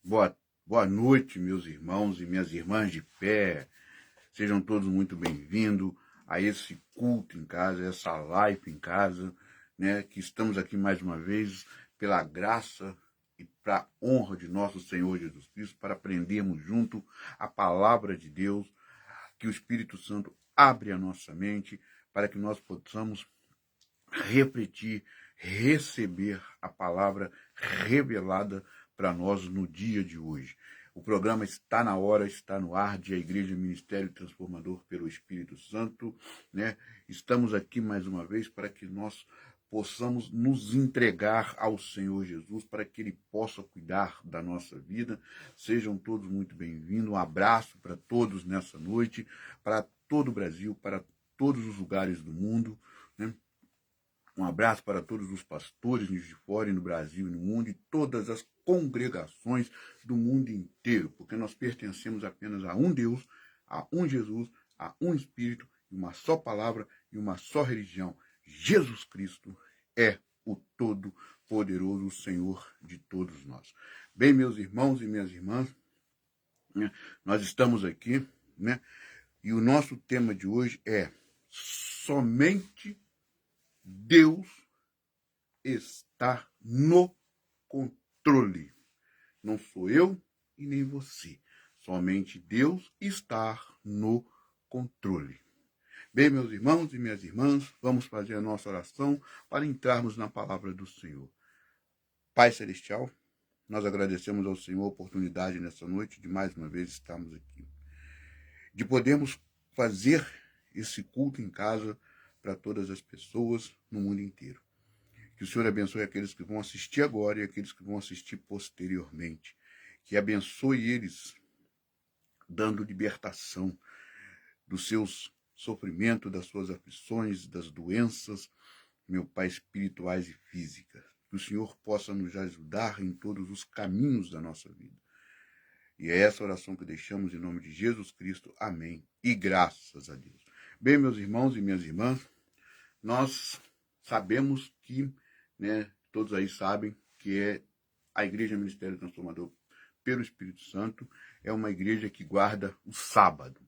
Boa noite, meus irmãos e minhas irmãs de fé. Sejam todos muito bem-vindos a esse culto em casa, essa live em casa, né? Que estamos aqui mais uma vez pela graça e para a honra de nosso Senhor Jesus Cristo, para aprendermos junto a palavra de Deus, que o Espírito Santo abre a nossa mente para que nós possamos refletir, receber a palavra revelada para nós no dia de hoje. O programa está na hora, está no ar de a Igreja Ministério Transformador pelo Espírito Santo, né? Estamos aqui mais uma vez para que nós possamos nos entregar ao Senhor Jesus, para que Ele possa cuidar da nossa vida. Sejam todos muito bem-vindos. Um abraço para todos nessa noite, para todo o Brasil, para todos os lugares do mundo, né? Um abraço para todos os pastores de fora e no Brasil e no mundo e todas as congregações do mundo inteiro, porque nós pertencemos apenas a um Deus, a um Jesus, a um Espírito, uma só palavra e uma só religião. Jesus Cristo é o Todo-Poderoso Senhor de todos nós. Bem, meus irmãos e minhas irmãs, né, nós estamos aqui, né, e o nosso tema de hoje é somente Deus está no controle. Não sou eu e nem você. Somente Deus está no controle. Bem, meus irmãos e minhas irmãs, vamos fazer a nossa oração para entrarmos na palavra do Senhor. Pai Celestial, nós agradecemos ao Senhor a oportunidade nessa noite de mais uma vez estarmos aqui, de podermos fazer esse culto em casa para todas as pessoas no mundo inteiro. Que o Senhor abençoe aqueles que vão assistir agora e aqueles que vão assistir posteriormente. Que abençoe eles, dando libertação dos seus sofrimentos, das suas aflições, das doenças, meu Pai, espirituais e físicas. Que o Senhor possa nos ajudar em todos os caminhos da nossa vida. E é essa oração que deixamos em nome de Jesus Cristo. Amém. E graças a Deus. Bem, meus irmãos e minhas irmãs, nós sabemos que, né, todos aí sabem que é a Igreja Ministério Transformador pelo Espírito Santo, é uma igreja que guarda o sábado.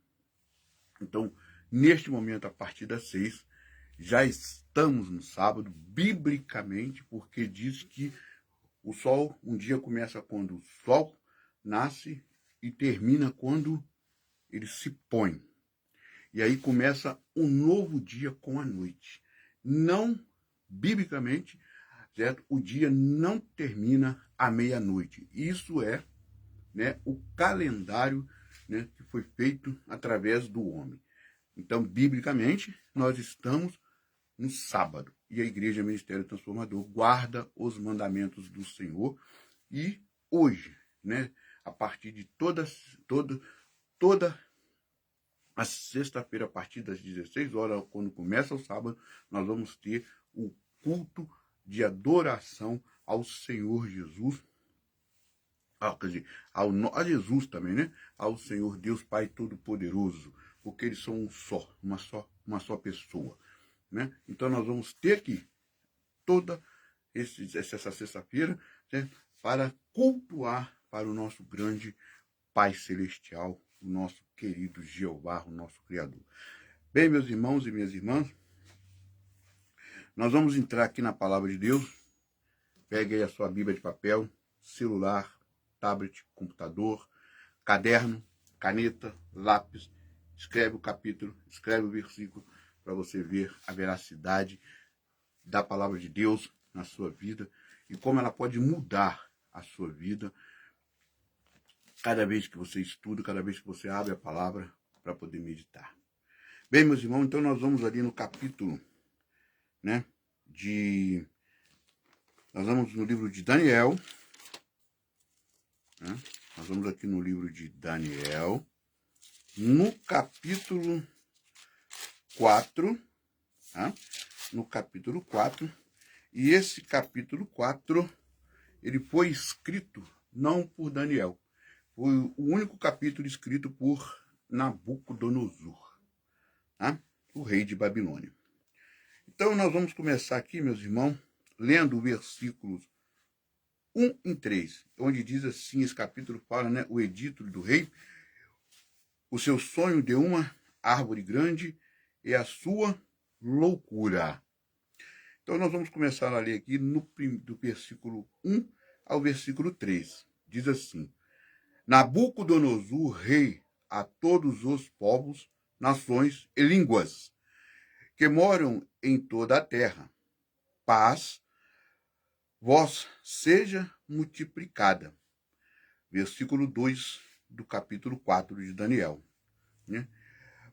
Então, neste momento, a partir das 6, já estamos no sábado, biblicamente, porque diz que o sol, um dia começa quando o sol nasce e termina quando ele se põe. E aí começa um novo dia com a noite. Não, biblicamente, certo? O dia não termina à meia-noite. Isso é, né, o calendário, né, que foi feito através do homem. Então, biblicamente, nós estamos no sábado. E a Igreja Ministério Transformador guarda os mandamentos do Senhor. E hoje, né, a partir de toda a sexta-feira, a partir das 16 horas, quando começa o sábado, nós vamos ter o culto de adoração ao Senhor Jesus. Quer dizer, a Jesus também, né? Ao Senhor Deus Pai Todo-Poderoso, porque eles são uma só pessoa, né? Então nós vamos ter aqui toda essa sexta-feira, né, para cultuar para o nosso grande Pai Celestial, o nosso querido Jeová, o nosso Criador. Bem, meus irmãos e minhas irmãs, nós vamos entrar aqui na Palavra de Deus. Pegue aí a sua Bíblia de papel, celular, tablet, computador, caderno, caneta, lápis. Escreve o capítulo, escreve o versículo para você ver a veracidade da Palavra de Deus na sua vida e como ela pode mudar a sua vida cada vez que você estuda, cada vez que você abre a palavra para poder meditar. Bem, meus irmãos, então nós vamos ali no capítulo, né, nós vamos no livro de Daniel, né? Nós vamos aqui no livro de Daniel, no capítulo 4, tá? No capítulo 4, e esse capítulo 4, ele foi escrito não por Daniel, foi o único capítulo escrito por Nabucodonosor, tá? O rei de Babilônia. Então nós vamos começar aqui, meus irmãos, lendo versículos 1:3, onde diz assim, esse capítulo fala, né, o edito do rei, o seu sonho de uma árvore grande é a sua loucura. Então nós vamos começar a ler aqui do versículo 1 ao versículo 3. Diz assim: Nabucodonosor, rei, a todos os povos, nações e línguas que moram em toda a terra, paz vos seja multiplicada. Versículo 2 do capítulo 4 de Daniel. Né?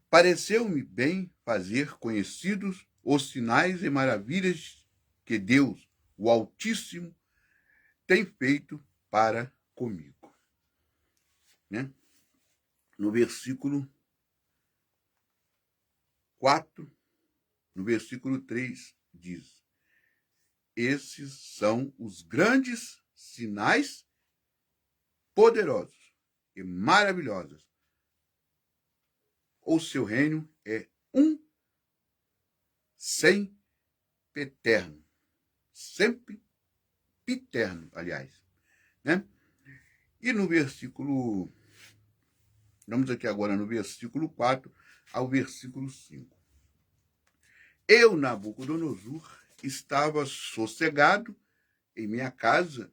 Pareceu-me bem fazer conhecidos os sinais e maravilhas que Deus, o Altíssimo, tem feito para comigo. Né? No versículo 4, no versículo 3, diz: esses são os grandes sinais poderosos e maravilhosos. O seu reino é sempre eterno. Sempre eterno, aliás. Né? E no versículo... Vamos aqui agora no versículo 4 ao versículo 5. Eu, Nabucodonosor, estava sossegado em minha casa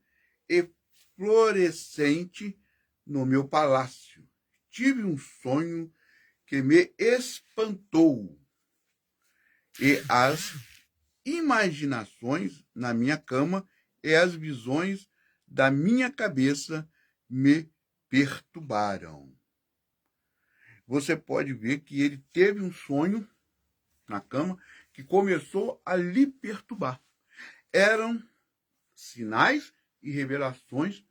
e florescente no meu palácio. Tive um sonho que me espantou, e as imaginações na minha cama e as visões da minha cabeça me perturbaram. Você pode ver que ele teve um sonho na cama que começou a lhe perturbar. Eram sinais e revelações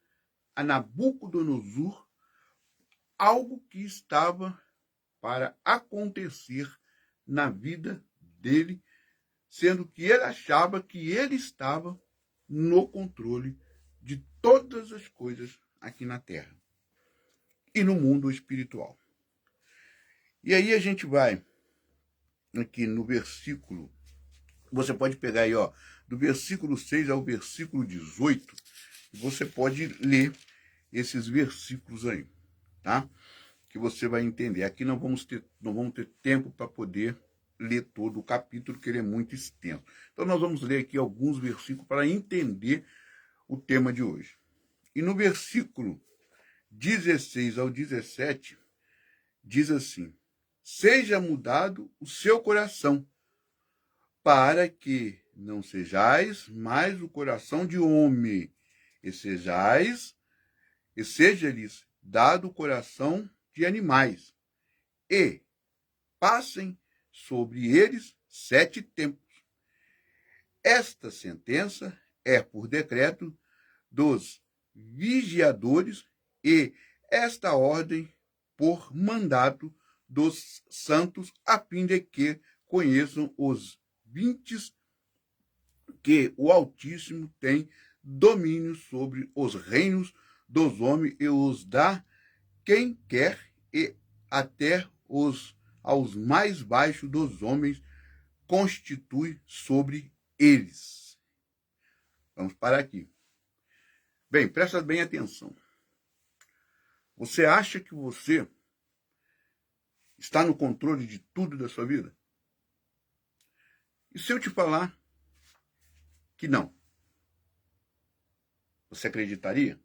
a Nabucodonosor, algo que estava para acontecer na vida dele, sendo que ele achava que ele estava no controle de todas as coisas aqui na Terra e no mundo espiritual. E aí a gente vai aqui no versículo, você pode pegar aí, ó, do versículo 6 ao versículo 18, e você pode ler esses versículos aí, tá? Que você vai entender. Aqui não vamos ter tempo para poder ler todo o capítulo, que ele é muito extenso. Então nós vamos ler aqui alguns versículos para entender o tema de hoje. E no versículo 16 ao 17, diz assim: seja mudado o seu coração, para que não sejais mais o coração de homem, e seja-lhes dado o coração de animais, e passem sobre eles 7 tempos. Esta sentença é por decreto dos vigiadores, e esta ordem por mandato dos santos, a fim de que conheçam os vintes que o Altíssimo tem domínio sobre os reinos dos homens e os dá quem quer, e até aos mais baixos dos homens constitui sobre eles. Vamos parar aqui. Bem, presta bem atenção. Você acha que você está no controle de tudo da sua vida? E se eu te falar que não? Você acreditaria?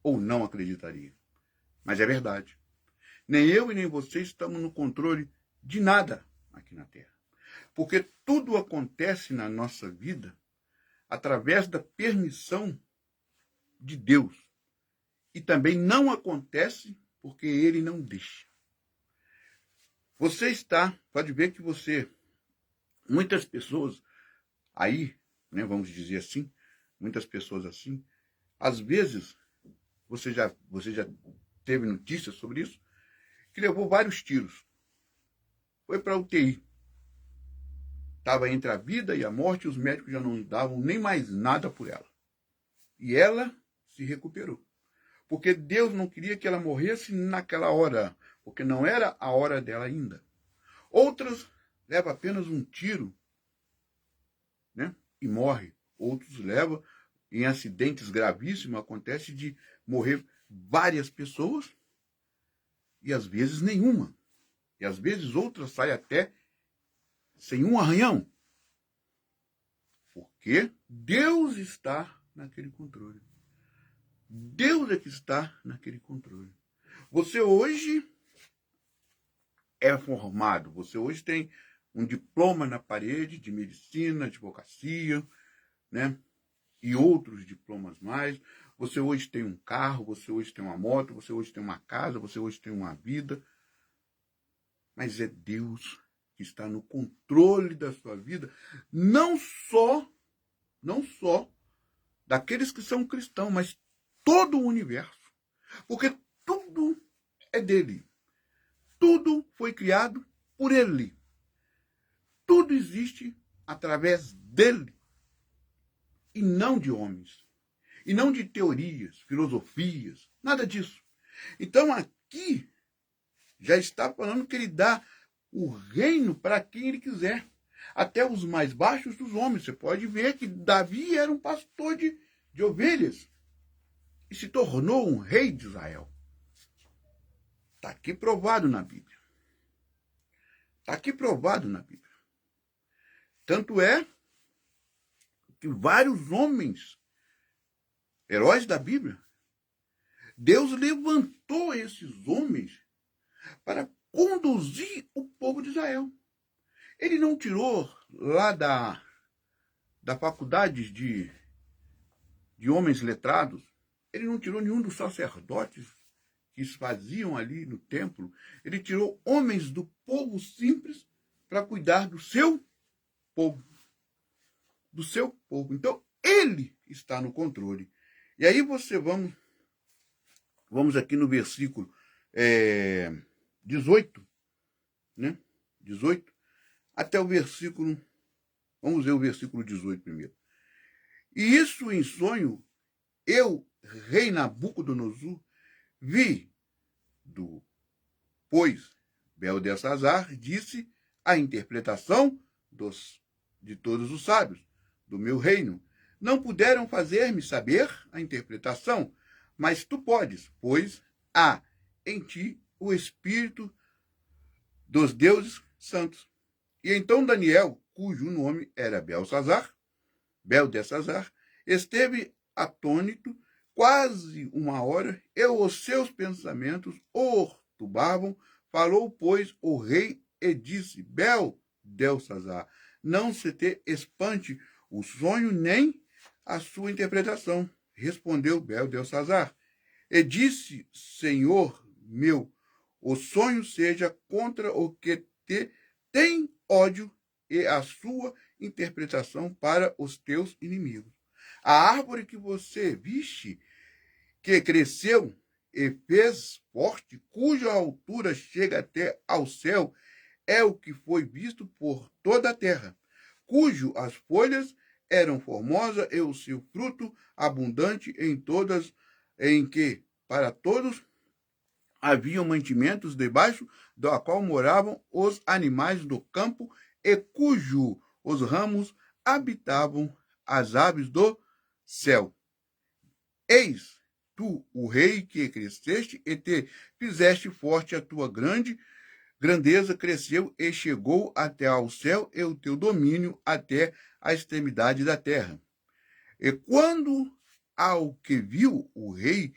Ou não acreditaria? Mas é verdade. Nem eu e nem você estamos no controle de nada aqui na Terra. Porque tudo acontece na nossa vida através da permissão de Deus. E também não acontece porque ele não deixa. Você pode ver que muitas pessoas aí, né, vamos dizer assim, muitas pessoas assim, às vezes, você já teve notícias sobre isso, que levou vários tiros. Foi para a UTI. Estava entre a vida e a morte, e os médicos já não davam nem mais nada por ela. E ela se recuperou. Porque Deus não queria que ela morresse naquela hora, porque não era a hora dela ainda. Outras levam apenas um tiro, né, e morre. Outros levam em acidentes gravíssimos, acontece de morrer várias pessoas e às vezes nenhuma. E às vezes outras saem até sem um arranhão. Porque Deus está naquele controle. Deus é que está naquele controle. Você hoje é formado, você hoje tem um diploma na parede de medicina, advocacia, né? E outros diplomas mais. Você hoje tem um carro, você hoje tem uma moto, você hoje tem uma casa, você hoje tem uma vida. Mas é Deus que está no controle da sua vida, não só daqueles que são cristãos, mas todo o universo. Porque tudo é dele. Tudo foi criado por ele. Tudo existe através dele. E não de homens. E não de teorias, filosofias, nada disso. Então aqui já está falando que ele dá o reino para quem ele quiser. Até os mais baixos dos homens. Você pode ver que Davi era um pastor de ovelhas. E se tornou um rei de Israel. Está aqui provado na Bíblia. Está aqui provado na Bíblia. Tanto é que vários homens, heróis da Bíblia, Deus levantou esses homens para conduzir o povo de Israel. Ele não tirou lá da faculdade de homens letrados, ele não tirou nenhum dos sacerdotes que faziam ali no templo, ele tirou homens do povo simples para cuidar do seu povo. Do seu povo. Então, ele está no controle. E aí vamos aqui no versículo 18, né? 18, até o versículo, vamos ver o versículo 18 primeiro. E isso em sonho, eu, rei Nabucodonosor, vi pois Beltesazar disse a interpretação de todos os sábios do meu reino. Não puderam fazer-me saber a interpretação, mas tu podes, pois há em ti o Espírito dos deuses santos. E então Daniel, cujo nome era Beltesazar, esteve atônito quase uma hora, e os seus pensamentos o turbavam. Falou, pois, o rei e disse: Beltesazar, não se te espante o sonho nem a sua interpretação. Respondeu Beltesazar e disse: Senhor meu, o sonho seja contra o que te tem ódio, e a sua interpretação para os teus inimigos. A árvore que você viste, que cresceu e fez forte, cuja altura chega até ao céu, é o que foi visto por toda a terra, cujo as folhas eram formosas e o seu fruto abundante em que para todos haviam mantimentos debaixo do qual moravam os animais do campo, e cujo os ramos habitavam as aves do céu. Eis tu, o rei, que cresceste e te fizeste forte, a tua grandeza cresceu e chegou até ao céu, e o teu domínio até a extremidade da terra. E quando ao que viu o rei,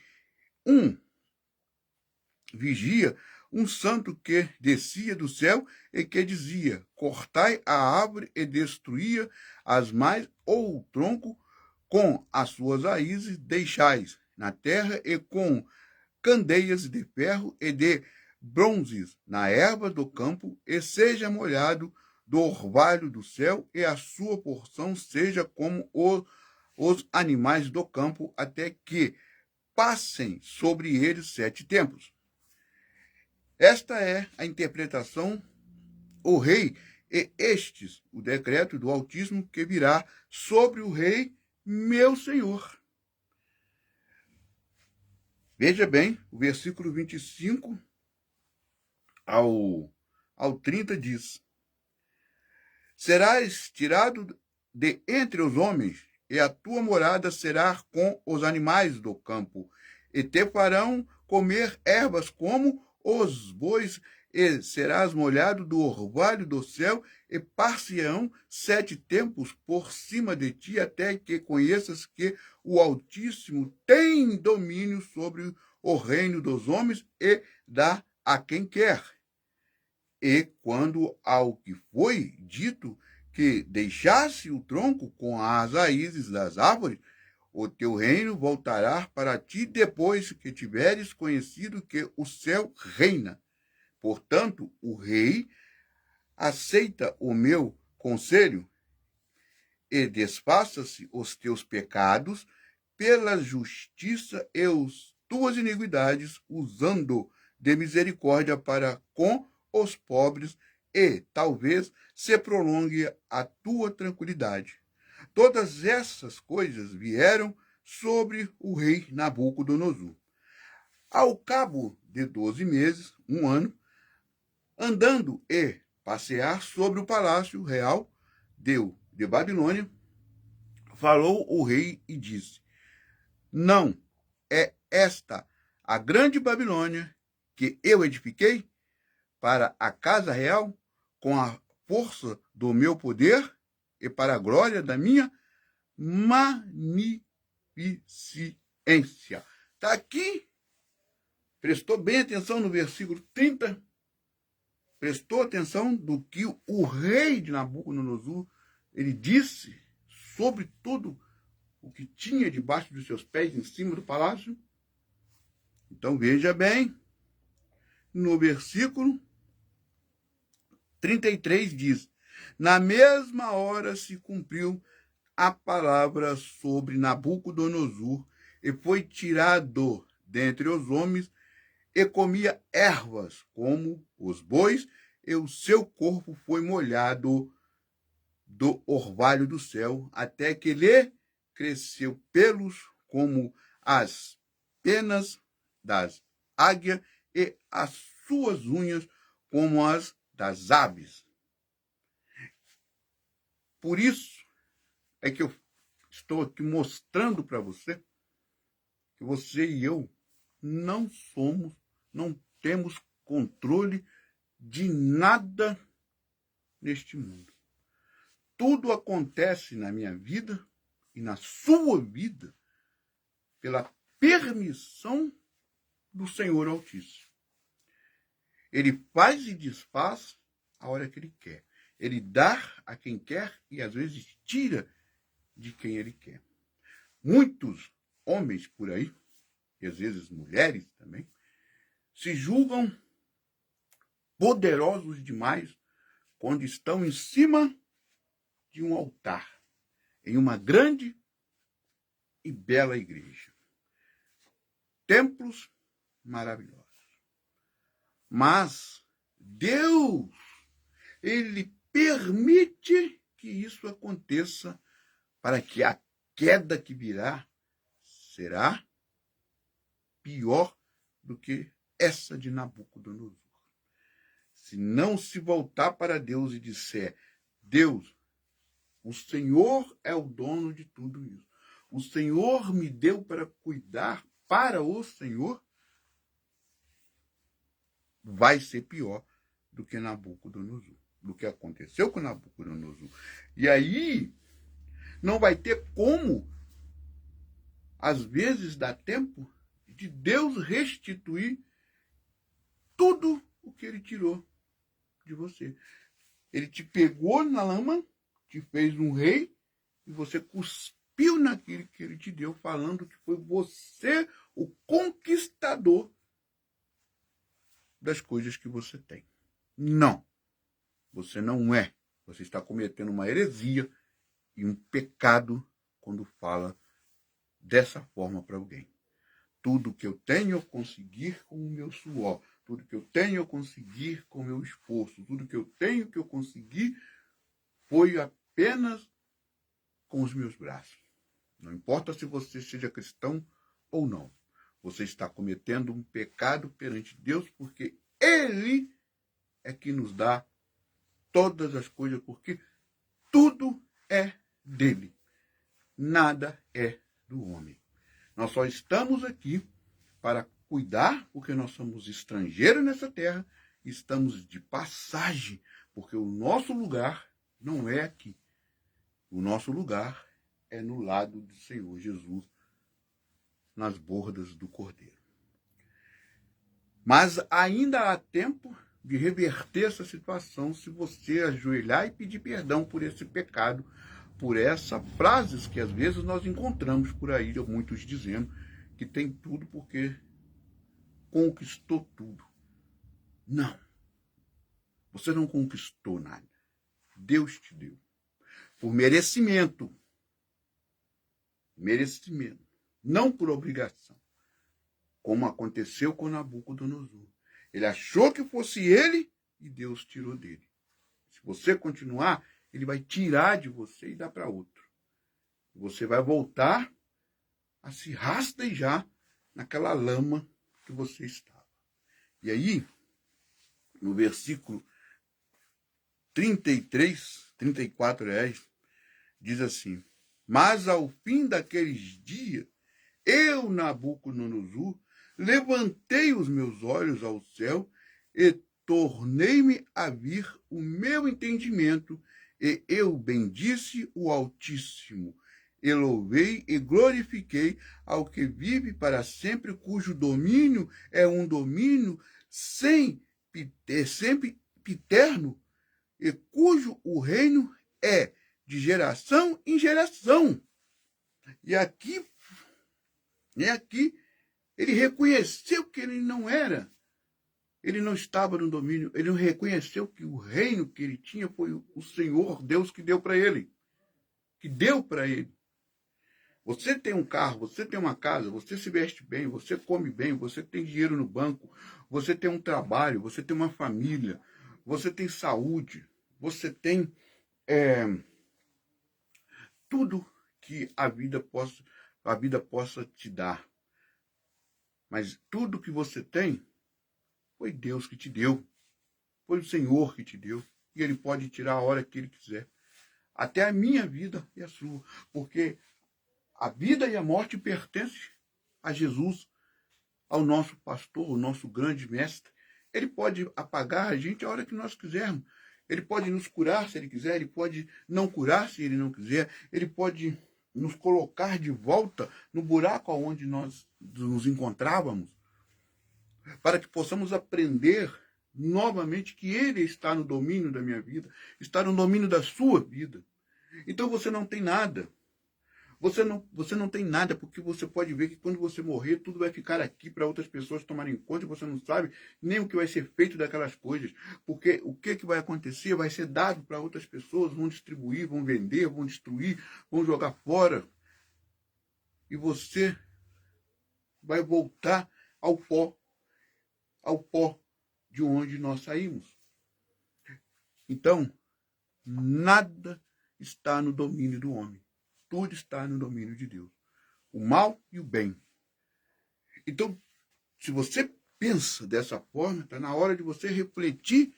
vigia, um santo que descia do céu e que dizia: cortai a árvore e destruía as mais, ou o tronco com as suas raízes deixais na terra, e com candeias de ferro e de bronzes na erva do campo, e seja molhado do orvalho do céu, e a sua porção seja como os animais do campo, até que passem sobre eles 7 tempos. Esta é a interpretação, o rei, e estes, o decreto do Altíssimo que virá sobre o rei, meu senhor. Veja bem, o versículo 25 ao 30 diz: serás tirado de entre os homens, e a tua morada será com os animais do campo, e te farão comer ervas como os bois, e serás molhado do orvalho do céu, e par-se-ão 7 tempos por cima de ti, até que conheças que o Altíssimo tem domínio sobre o reino dos homens e dá a quem quer. E quando ao que foi dito que deixasse o tronco com as raízes das árvores, o teu reino voltará para ti depois que tiveres conhecido que o céu reina. Portanto, o rei aceita o meu conselho e desfaça-se os teus pecados pela justiça e as tuas iniquidades, usando de misericórdia para com os pobres, e talvez se prolongue a tua tranquilidade. Todas essas coisas vieram sobre o rei Nabucodonosor. Ao cabo de 12 meses, um ano, andando e passear sobre o palácio real de Babilônia, falou o rei e disse: não é esta a grande Babilônia que eu edifiquei para a casa real com a força do meu poder e para a glória da minha magnificência? Está aqui. Prestou bem atenção no versículo 30? Prestou atenção do que o rei de Nabucodonosor ele disse sobre tudo o que tinha debaixo dos seus pés em cima do palácio? Então veja bem, no versículo 33 diz: na mesma hora se cumpriu a palavra sobre Nabucodonosor, e foi tirado dentre os homens, e comia ervas como os bois, e o seu corpo foi molhado do orvalho do céu, até que lhe cresceu pelos como as penas das águias, e as suas unhas como as das aves. Por isso é que eu estou aqui mostrando para você que você e eu não temos controle de nada neste mundo. Tudo acontece na minha vida e na sua vida pela permissão do Senhor Altíssimo. Ele faz e desfaz a hora que ele quer. Ele dá a quem quer e às vezes tira de quem ele quer. Muitos homens por aí, e às vezes mulheres também, se julgam poderosos demais quando estão em cima de um altar, em uma grande e bela igreja. Templos maravilhosos. Mas Deus, ele permite que isso aconteça para que a queda que virá será pior do que essa de Nabucodonosor. Se não se voltar para Deus e disser: Deus, o Senhor é o dono de tudo isso. O Senhor me deu para cuidar para o Senhor, vai ser pior do que Nabucodonosor, do que aconteceu com Nabucodonosor. E aí não vai ter como, às vezes dá tempo de Deus restituir tudo o que ele tirou de você. Ele te pegou na lama, te fez um rei, e você cuspiu naquilo que ele te deu, falando que foi você o conquistador das coisas que você tem. Não, você não é. Você está cometendo uma heresia e um pecado quando fala dessa forma para alguém. Tudo que eu tenho eu consegui com o meu suor. Tudo que eu tenho eu consegui com o meu esforço. Tudo que eu tenho que eu consegui foi apenas com os meus braços. Não importa se você seja cristão ou não. Você está cometendo um pecado perante Deus, porque Ele é que nos dá todas as coisas, porque tudo é dele. nada é do homem. Nós só estamos aqui para cuidar, porque nós somos estrangeiros nessa terra, estamos de passagem, porque o nosso lugar não é aqui. O nosso lugar é no lado do Senhor Jesus, nas bordas do Cordeiro. Mas ainda há tempo de reverter essa situação se você ajoelhar e pedir perdão por esse pecado, por essas frases que às vezes nós encontramos por aí, muitos dizendo que tem tudo porque conquistou tudo. Não. Você não conquistou nada. Deus te deu. Por merecimento. Merecimento. Não por obrigação. Como aconteceu com Nabucodonosor. Ele achou que fosse ele e Deus tirou dele. Se você continuar, ele vai tirar de você e dar para outro. Você vai voltar a se rastejar naquela lama que você estava. E aí, no versículo 34, diz assim: mas ao fim daqueles dias, eu, Nabucodonosor, levantei os meus olhos ao céu e tornei-me a vir o meu entendimento, e eu bendisse o Altíssimo, e louvei e glorifiquei ao que vive para sempre, cujo domínio é um domínio sempre eterno, e cujo o reino é de geração em geração. E aqui ele reconheceu que ele não era, ele não estava no domínio, ele reconheceu que o reino que ele tinha foi o Senhor Deus que deu para ele. Que deu para ele. Você tem um carro, você tem uma casa, você se veste bem, você come bem, você tem dinheiro no banco, você tem um trabalho, você tem uma família, você tem saúde, você tem tudo que a vida possa te dar. Mas tudo que você tem foi Deus que te deu. Foi o Senhor que te deu. E Ele pode tirar a hora que Ele quiser. Até a minha vida e a sua. Porque a vida e a morte pertencem a Jesus, ao nosso pastor, o nosso grande mestre. Ele pode apagar a gente a hora que nós quisermos. Ele pode nos curar se Ele quiser. Ele pode não curar se Ele não quiser. Ele pode nos colocar de volta no buraco onde nós nos encontrávamos, para que possamos aprender novamente que Ele está no domínio da minha vida, está no domínio da sua vida. Então você não tem nada. Você não tem nada, porque você pode ver que quando você morrer, tudo vai ficar aqui para outras pessoas tomarem conta, e você não sabe nem o que vai ser feito daquelas coisas. Porque o que vai acontecer vai ser dado para outras pessoas, vão distribuir, vão vender, vão destruir, vão jogar fora. E você vai voltar ao pó de onde nós saímos. Então, nada está no domínio do homem. Tudo está no domínio de Deus. O mal e o bem. Então, se você pensa dessa forma, está na hora de você refletir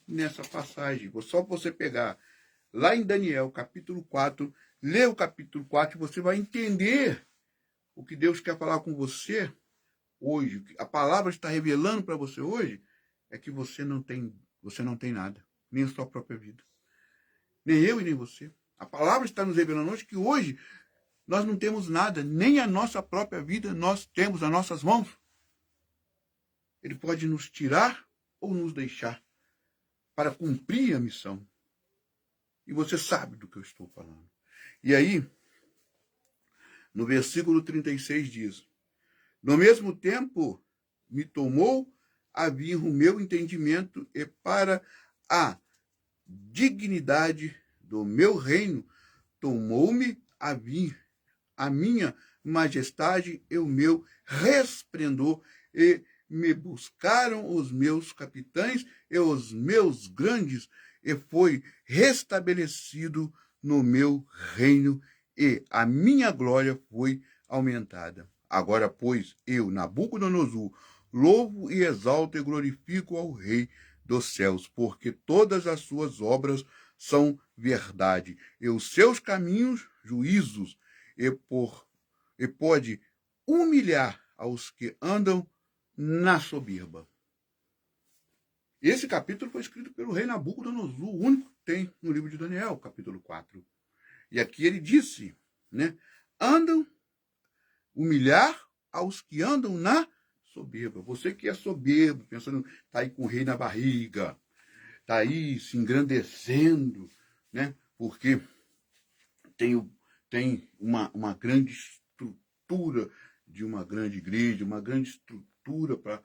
nessa passagem. Só você pegar lá em Daniel, capítulo 4, ler o capítulo 4, você vai entender o que Deus quer falar com você hoje. A palavra está revelando para você hoje é que você não tem nada, nem a sua própria vida. Nem eu e nem você. A palavra está nos revelando hoje que hoje nós não temos nada, nem a nossa própria vida nós temos nas nossas mãos. Ele pode nos tirar ou nos deixar para cumprir a missão. E você sabe do que eu estou falando. E aí, no versículo 36 diz: no mesmo tempo me tomou a vir o meu entendimento, e para a dignidade do meu reino tomou-me a vir a minha majestade e o meu resplendor, e me buscaram os meus capitães e os meus grandes, e foi restabelecido no meu reino, e a minha glória foi aumentada. Agora, pois, eu, Nabucodonosor, louvo e exalto e glorifico ao Rei dos céus, porque todas as suas obras são verdade, e os seus caminhos, juízos, e pode humilhar aos que andam na soberba. Esse capítulo foi escrito pelo rei Nabucodonosor, o único que tem no livro de Daniel, capítulo 4. E aqui ele disse, né? Humilhar aos que andam na soberba. Você que é soberbo, pensando, tá aí com o rei na barriga, tá aí se engrandecendo, né? Porque tem uma grande estrutura de uma grande igreja, uma grande estrutura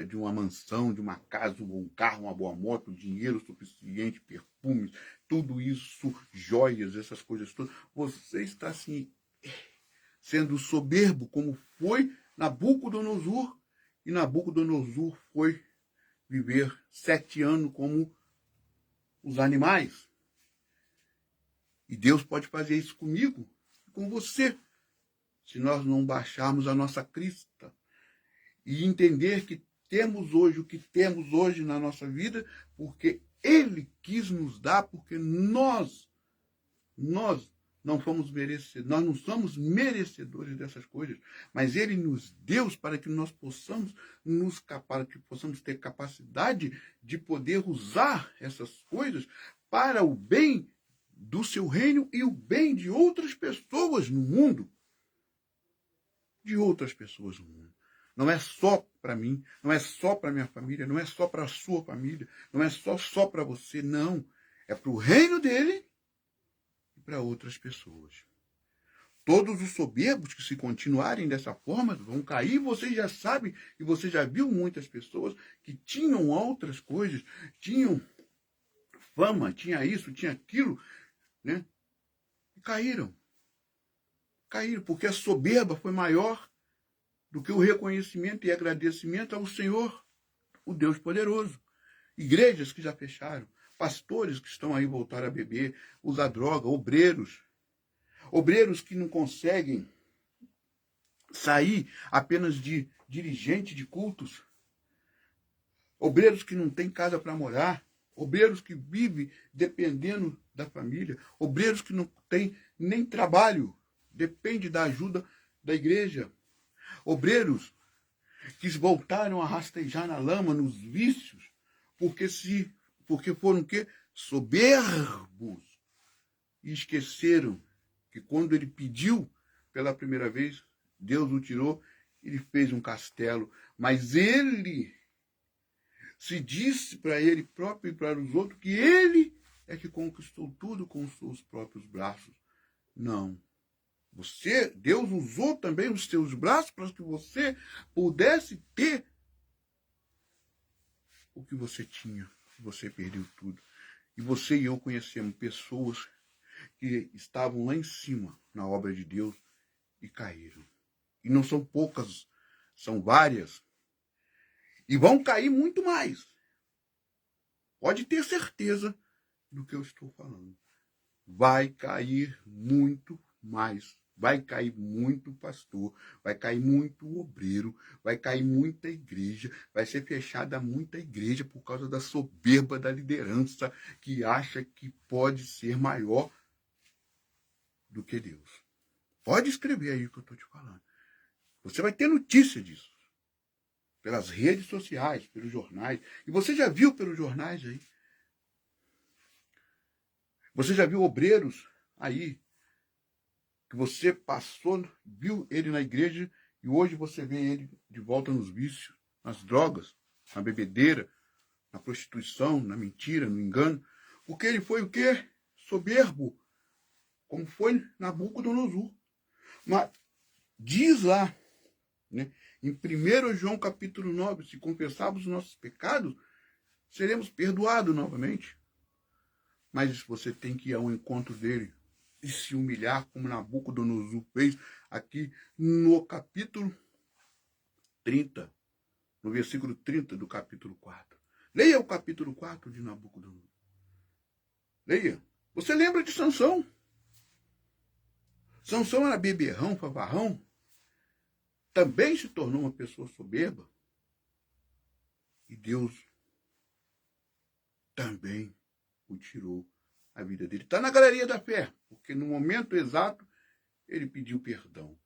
de uma mansão, de uma casa, um bom carro, uma boa moto, dinheiro suficiente, perfumes, tudo isso, joias, essas coisas todas. Você está assim, sendo soberbo, como foi Nabucodonosor, e Nabucodonosor foi viver 7 anos como os animais. E Deus pode fazer isso comigo, com você, se nós não baixarmos a nossa crista e entender que temos hoje o que temos hoje na nossa vida, porque Ele quis nos dar, porque nós não fomos merecedores, nós não somos merecedores dessas coisas, mas Ele nos deu para que nós possamos para que possamos ter capacidade de poder usar essas coisas para o bem do seu reino e o bem de outras pessoas no mundo. De outras pessoas no mundo. Não é só para mim, não é só para minha família, não é só para a sua família, não é só para você, não. É para o reino dele e para outras pessoas. Todos os soberbos que se continuarem dessa forma vão cair. Você já sabe e você já viu muitas pessoas que tinham outras coisas, tinham fama, tinha isso, tinha aquilo, né? E caíram. Caíram, porque a soberba foi maior do que o reconhecimento e agradecimento ao Senhor, o Deus poderoso. Igrejas que já fecharam, pastores que estão aí voltar a beber, usar droga, obreiros que não conseguem sair apenas de dirigente de cultos, obreiros que não têm casa para morar, obreiros que vivem dependendo da família, obreiros que não têm nem trabalho, depende da ajuda da igreja, obreiros que voltaram a rastejar na lama, nos vícios, porque foram que soberbos e esqueceram que quando ele pediu pela primeira vez, Deus o tirou, ele fez um castelo, mas ele se disse para ele próprio e para os outros que ele é que conquistou tudo com os seus próprios braços. Não. Deus usou também os seus braços para que você pudesse ter o que você tinha. Você perdeu tudo. E você e eu conhecemos pessoas que estavam lá em cima na obra de Deus e caíram. E não são poucas, são várias. E vão cair muito mais. Pode ter certeza do que eu estou falando. Vai cair muito mais. Vai cair muito pastor, vai cair muito obreiro, vai cair muita igreja, vai ser fechada muita igreja por causa da soberba da liderança que acha que pode ser maior do que Deus. Pode escrever aí o que eu estou te falando. Você vai ter notícia disso. Pelas redes sociais, pelos jornais. E você já viu pelos jornais aí. Você já viu obreiros aí que você passou, viu ele na igreja e hoje você vê ele de volta nos vícios, nas drogas, na bebedeira, na prostituição, na mentira, no engano. Porque ele foi o quê? Soberbo, como foi Nabucodonosor. Mas diz lá, né, em 1 João capítulo 9, se confessarmos os nossos pecados, seremos perdoados novamente. Mas você tem que ir ao encontro dele e se humilhar, como Nabucodonosor fez aqui no capítulo 30, no versículo 30 do capítulo 4. Leia o capítulo 4 de Nabucodonosor. Leia. Você lembra de Sansão? Sansão era beberrão, favarrão. Também se tornou uma pessoa soberba. E Deus também o tirou a vida dele. Está na galeria da fé, porque no momento exato ele pediu perdão.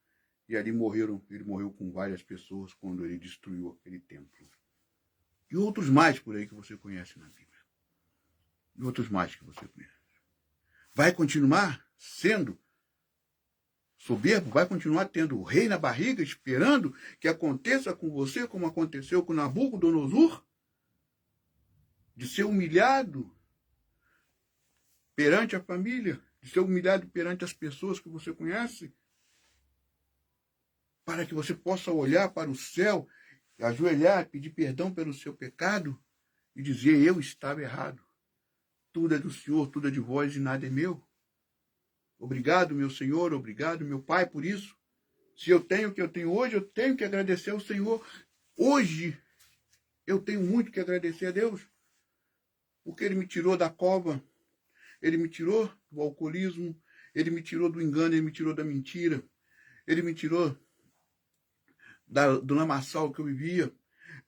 E ali ele morreu com várias pessoas quando ele destruiu aquele templo. E outros mais por aí que você conhece na Bíblia. E outros mais que você conhece. Vai continuar sendo soberbo? Vai continuar tendo o rei na barriga, esperando que aconteça com você como aconteceu com Nabucodonosor? De ser humilhado perante a família, de ser humilhado perante as pessoas que você conhece, para que você possa olhar para o céu, ajoelhar, pedir perdão pelo seu pecado e dizer: eu estava errado. Tudo é do Senhor, tudo é de vós e nada é meu. Obrigado, meu Senhor, obrigado, meu Pai, por isso. Se eu tenho o que eu tenho hoje, eu tenho que agradecer ao Senhor. Hoje, eu tenho muito que agradecer a Deus, porque Ele me tirou da cova, Ele me tirou do alcoolismo, Ele me tirou do engano, Ele me tirou da mentira, Ele me tirou do lamaçal que eu vivia,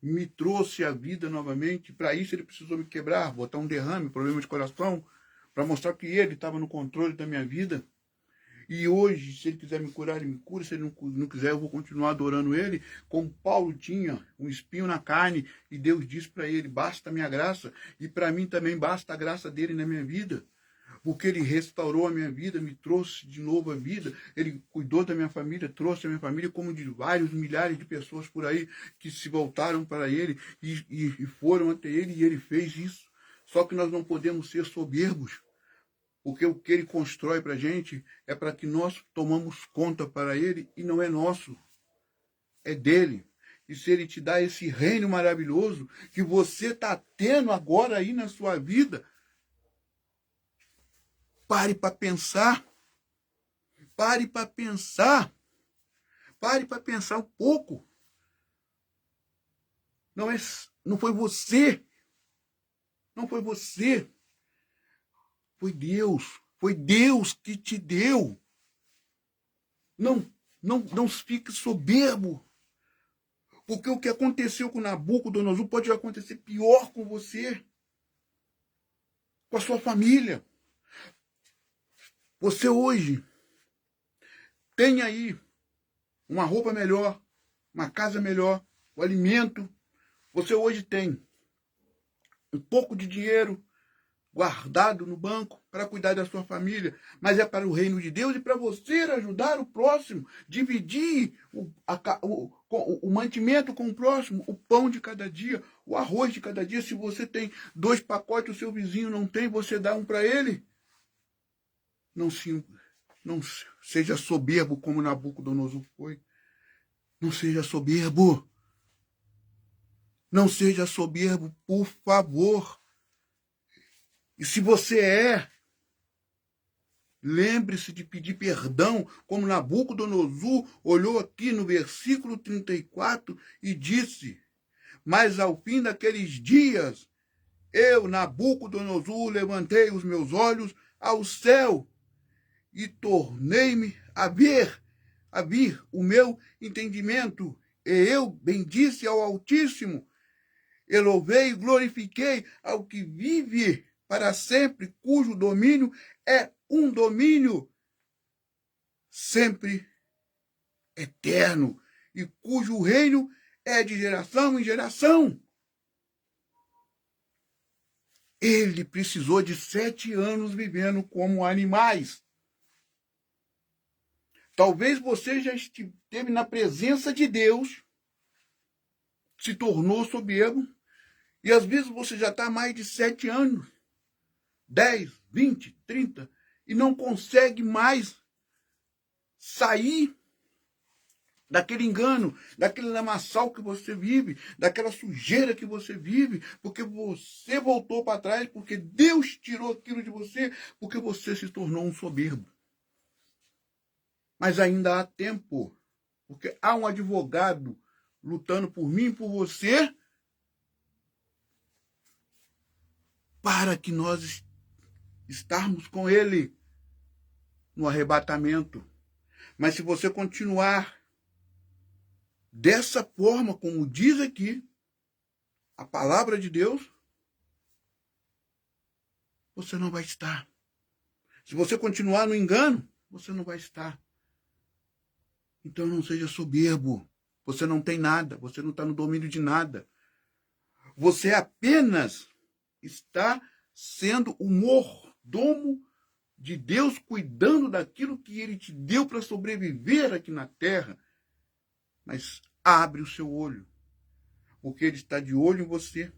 me trouxe a vida novamente. Para isso Ele precisou me quebrar, botar um derrame, problema de coração, para mostrar que Ele estava no controle da minha vida. E hoje, se Ele quiser me curar, Ele me cura. Se Ele não quiser, eu vou continuar adorando Ele. Como Paulo tinha um espinho na carne, e Deus disse para ele: basta a minha graça. E para mim também basta a graça dele na minha vida. Porque Ele restaurou a minha vida, me trouxe de novo a vida. Ele cuidou da minha família, trouxe a minha família, como de vários milhares de pessoas por aí que se voltaram para Ele e foram até Ele, e Ele fez isso. Só que nós não podemos ser soberbos, porque o que Ele constrói para a gente é para que nós tomamos conta para Ele, e não é nosso, é dele. E se Ele te dá esse reino maravilhoso que você está tendo agora aí na sua vida, pare para pensar. Pare para pensar. Pare para pensar um pouco. Não foi você. Não foi você. Foi Deus. Foi Deus que te deu. Não fique soberbo. Porque o que aconteceu com Nabucodonosor pode acontecer pior com você. Com a sua família. Você hoje tem aí uma roupa melhor, uma casa melhor, o alimento. Você hoje tem um pouco de dinheiro guardado no banco para cuidar da sua família, mas é para o reino de Deus e para você ajudar o próximo, dividir o mantimento com o próximo, o pão de cada dia, o arroz de cada dia. Se você tem 2 pacotes, o seu vizinho não tem, você dá um para ele. Não seja soberbo como Nabucodonosor foi. Não seja soberbo. Não seja soberbo, por favor. E se você lembre-se de pedir perdão, como Nabucodonosor olhou aqui no versículo 34 e disse: mas ao fim daqueles dias, eu, Nabucodonosor, levantei os meus olhos ao céu e tornei-me a vir o meu entendimento. E eu bendisse ao Altíssimo, e louvei e glorifiquei ao que vive para sempre, cujo domínio é um domínio sempre eterno, e cujo reino é de geração em geração. Ele precisou de 7 anos vivendo como animais. Talvez você já esteve na presença de Deus, se tornou soberbo, e às vezes você já está há mais de 7 anos, 10, 20, 30, e não consegue mais sair daquele engano, daquele lamaçal que você vive, daquela sujeira que você vive, porque você voltou para trás, porque Deus tirou aquilo de você, porque você se tornou um soberbo. Mas ainda há tempo, porque há um advogado lutando por mim e por você, para que nós estarmos com ele no arrebatamento. Mas se você continuar dessa forma, como diz aqui a palavra de Deus, você não vai estar. Se você continuar no engano, você não vai estar. Então não seja soberbo. Você não tem nada, você não está no domínio de nada. Você apenas está sendo o mordomo de Deus, cuidando daquilo que Ele te deu para sobreviver aqui na terra. Mas abre o seu olho, porque Ele está de olho em você.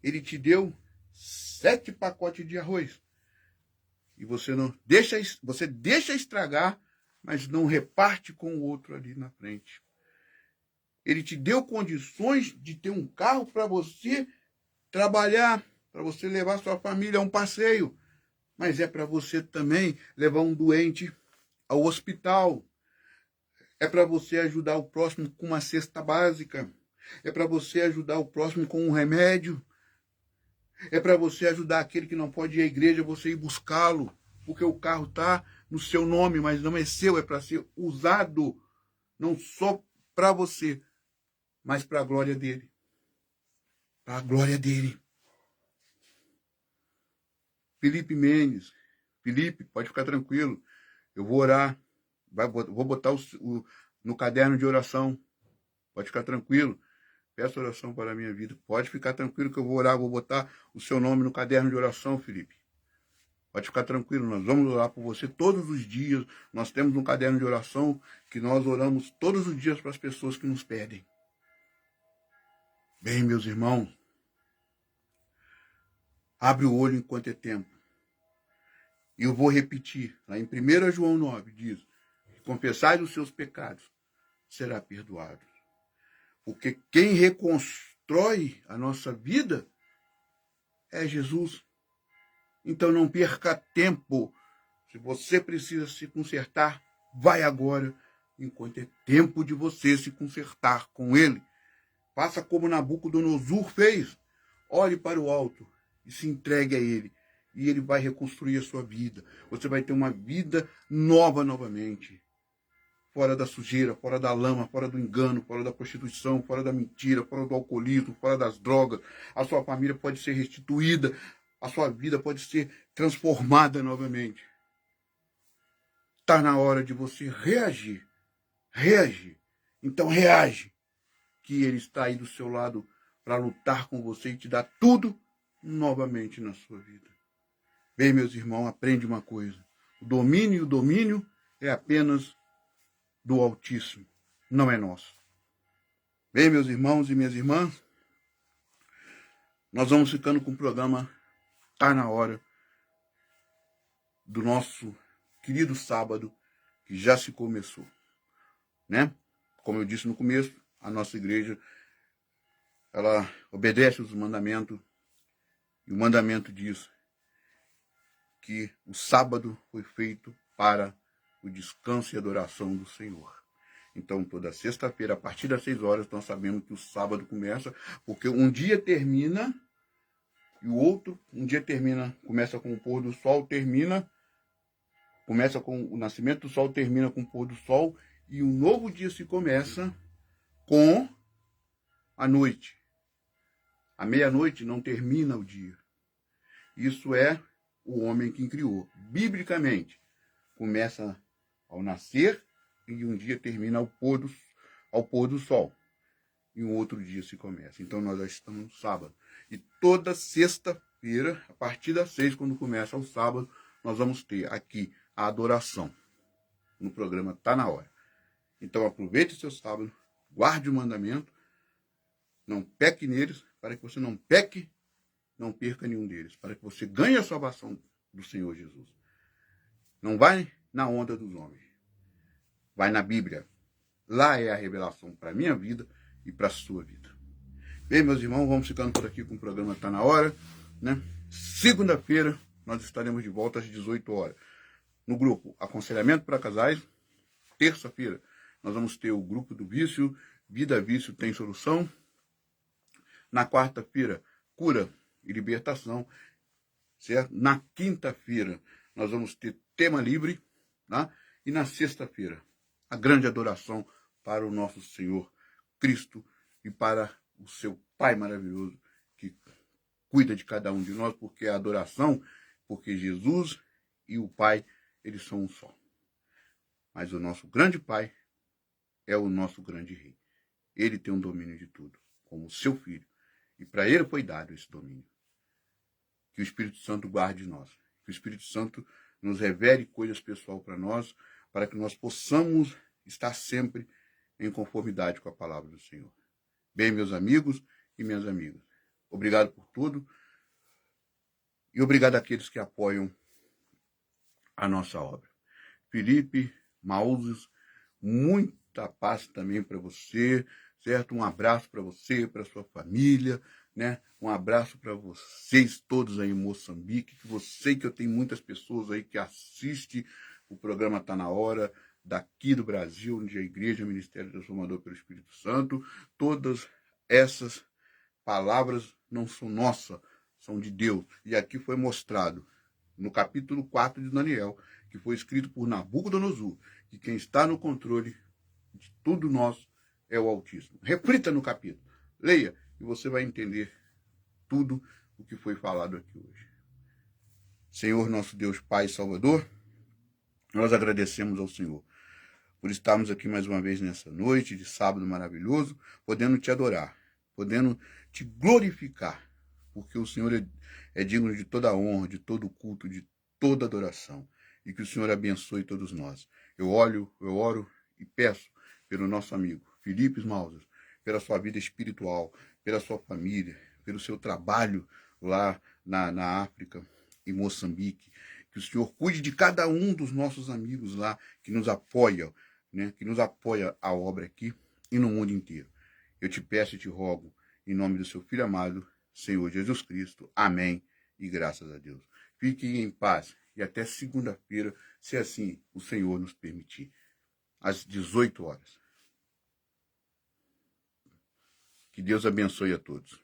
Ele te deu 7 pacotes de arroz. E você não deixa, você deixa estragar, mas não reparte com o outro ali na frente. Ele te deu condições de ter um carro para você trabalhar, para você levar sua família a um passeio. Mas é para você também levar um doente ao hospital. É para você ajudar o próximo com uma cesta básica. É para você ajudar o próximo com um remédio. É para você ajudar aquele que não pode ir à igreja, você ir buscá-lo. Porque o carro está no seu nome, mas não é seu, é para ser usado não só para você, mas para a glória dele. Para a glória dele. Felipe Mendes. Felipe, pode ficar tranquilo. Eu vou orar. Vou botar no caderno de oração. Pode ficar tranquilo. Peço oração para a minha vida. Pode ficar tranquilo que eu vou orar. Vou botar o seu nome no caderno de oração, Felipe. Pode ficar tranquilo. Nós vamos orar por você todos os dias. Nós temos um caderno de oração que nós oramos todos os dias para as pessoas que nos pedem. Bem, meus irmãos, abre o olho enquanto é tempo. E eu vou repetir. Lá em 1 João 9 diz: confessai os seus pecados, será perdoado. Porque quem reconstrói a nossa vida é Jesus. Então não perca tempo. Se você precisa se consertar, vai agora, enquanto é tempo de você se consertar com ele. Faça como Nabucodonosor fez. Olhe para o alto e se entregue a ele. E ele vai reconstruir a sua vida. Você vai ter uma vida nova novamente. Fora da sujeira, fora da lama, fora do engano, fora da prostituição, fora da mentira, fora do alcoolismo, fora das drogas. A sua família pode ser restituída. A sua vida pode ser transformada novamente. Está na hora de você reagir. Reagir. Então reage. Que ele está aí do seu lado para lutar com você e te dar tudo novamente na sua vida. Bem, meus irmãos, aprende uma coisa. O domínio é apenas do Altíssimo, não é nosso. Bem, meus irmãos e minhas irmãs, nós vamos ficando com o programa Tá na Hora do nosso querido sábado, que já se começou, né? Como eu disse no começo, a nossa igreja, ela obedece os mandamentos, e o mandamento diz que o sábado foi feito para o descanso e adoração do Senhor. Então, toda sexta-feira, a partir das 6 horas, nós sabemos que o sábado começa, porque um dia termina e o outro, um dia termina, começa com o pôr do sol, começa com o nascimento do sol, termina com o pôr do sol, e um novo dia se começa com a noite. A meia-noite não termina o dia. Isso é o homem que criou. Biblicamente, começa ao nascer e um dia termina ao pôr do sol. E um outro dia se começa. Então nós já estamos no sábado. E toda sexta-feira, a partir das 6, quando começa o sábado, nós vamos ter aqui a adoração. No programa Tá na Hora. Então aproveite o seu sábado, guarde o mandamento, não peque neles, para que você não peque, não perca nenhum deles, para que você ganhe a salvação do Senhor Jesus. Não vai na onda dos homens. Vai na Bíblia. Lá é a revelação para a minha vida e para a sua vida. Bem, meus irmãos, vamos ficando por aqui com o programa Tá na Hora, né? Segunda-feira nós estaremos de volta às 18 horas. No grupo Aconselhamento para Casais. Terça-feira nós vamos ter o grupo do vício, Vida Vício Tem Solução. Na quarta-feira, cura e libertação, certo? Na quinta-feira, nós vamos ter tema livre, tá? E na sexta-feira, a grande adoração para o nosso Senhor Cristo e para o seu Pai maravilhoso, que cuida de cada um de nós, porque a adoração, porque Jesus e o Pai, eles são um só. Mas o nosso grande Pai é o nosso grande rei. Ele tem um domínio de tudo, como seu filho. E para ele foi dado esse domínio. Que o Espírito Santo guarde nós. Que o Espírito Santo nos revele coisas pessoais para nós, para que nós possamos estar sempre em conformidade com a palavra do Senhor. Bem, meus amigos e minhas amigas, obrigado por tudo e obrigado àqueles que apoiam a nossa obra. Felipe, Mausos, muita paz também para você, certo? Um abraço para você, para sua família, né? Um abraço para vocês todos aí em Moçambique, que eu tenho muitas pessoas aí que assistem o programa Tá na Hora, daqui do Brasil, onde a Igreja Ministério Transformador pelo Espírito Santo. Todas essas palavras não são nossas, são de Deus. E aqui foi mostrado, no capítulo 4 de Daniel, que foi escrito por Nabucodonosor, que quem está no controle de tudo nosso é o Altíssimo. Reflita no capítulo, leia, e você vai entender tudo o que foi falado aqui hoje. Senhor, nosso Deus, Pai e Salvador, nós agradecemos ao Senhor por estarmos aqui mais uma vez nessa noite de sábado maravilhoso, podendo te adorar, podendo te glorificar, porque o Senhor é digno de toda a honra, de todo o culto, de toda adoração, e que o Senhor abençoe todos nós. Eu oro e peço pelo nosso amigo Felipe Mausos, pela sua vida espiritual, pela sua família, pelo seu trabalho lá na África, em Moçambique, que o Senhor cuide de cada um dos nossos amigos lá, que nos apoia, né, que nos apoia a obra aqui e no mundo inteiro. Eu te peço e te rogo, em nome do seu Filho amado, Senhor Jesus Cristo. Amém e graças a Deus. Fiquem em paz e até segunda-feira, se assim o Senhor nos permitir, às 18 horas. Que Deus abençoe a todos.